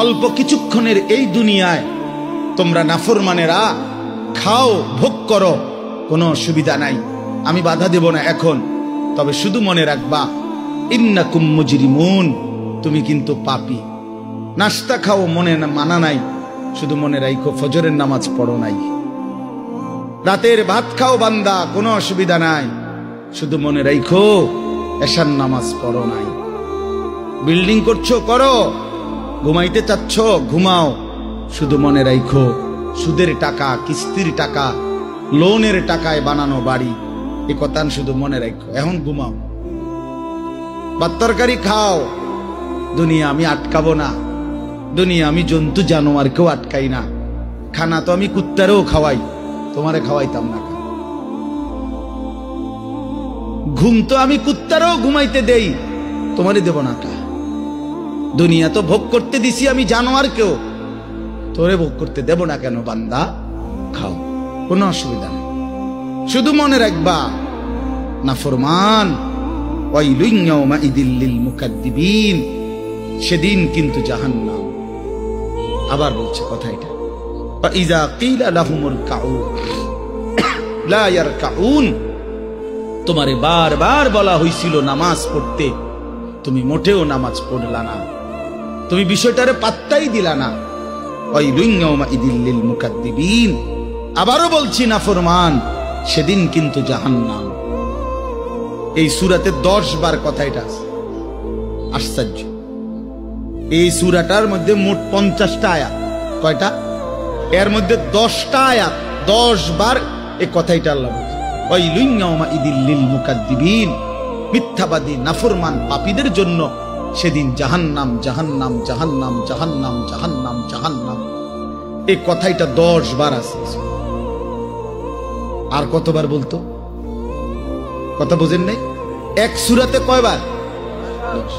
অল্প কিছুক্ষণের এই দুনিয়ায় তোমরা নাফরমানেরা খাও, ভোগ করো, কোনো অসুবিধা নাই, আমি বাধা দেব না এখন। তবে শুধু মনে রাখবা, ইন্নাকুম মুজরিমুন, তুমি কিন্তু পাপী। নাস্তা খাও, মনে মানা নাই, শুধু মনে রাখো ফজরের নামাজ পড়ো নাই। রাতের ভাত খাও বান্দা, কোনো অসুবিধা নাই, শুধু মনে রাখো এশার নামাজ পড়ো নাই। বিল্ডিং করছো, করো, ঘুমাইতে চাচ্ছ, ঘুমাও, শুধু মনে রাখো সুদের টাকা, কিস্তির টাকা, লোনের টাকায় বানানো বাড়ি, এ কথা শুধু মনে রাখো। এখন ঘুমাও, ভাত তরকারি খাও। দুনিয়া আমি আটকাবো না, দুনিয়া আমি জন্তু জানোয়ারকেও আটকাই না। খানা তো আমি কুত্তারেও খাওয়াই, তোমারে খাওয়াইতাম না। ঘুম তো আমি কুত্তারেও ঘুমাইতে দেই, তোমারে দেব না। দুনিয়া তো ভোগ করতে দিছি আমি জানোয়ারকেও, তোরে ভোগ করতে দেব না কেন? বান্দা খাও, কোনো অসুবিধা নেই, শুধু মনে রাখবা নাফরমান ওয়াইলুন ইয়াউমাইযিল লিল মুকাদ্দিবিন, সেদিন কিন্তু জাহান্নাম। আবার বলছে কথা এটা, ফাইযা কিলা লাহুমুল কাউ লা ইয়ারকাউন, তোমারে বারবার বলা হয়েছিল নামাজ পড়তে, তুমি মোটেও নামাজ পড়লা না, তুমি বিষয়টারে পাত্তাই দিলা না। ওয়াইলুন ইয়াউমাইযিল লিল মুকাদ্দিবিন, আবারও বলছি নাফরমান, সেদিন কিন্তু জাহান্নাম। এই সূরাতে 10 বার কথা এটা আছে। আশ্চর্য, এই সূরাটার মধ্যে মোট 50টা আয়াত। কয়টা? এর মধ্যে 10টা আয়াত, 10 বার এই কথাইটা আল্লাহ বলছে, ওয়াইলুন ইয়াউমাইযিল লিল মুকাদ্দিবিন, মিথ্যাবাদী নাফরমান পাপীদের জন্য সেদিন জাহান্নাম, জাহান্নাম, জাহান্নাম, জাহান্নাম, জাহান্নাম, জাহান্নাম। এই কথাইটা 10 বার আছে। আর কতবার বলতো? কথা বোঝেন নাই? এক সূরাতে কয়বার? 10।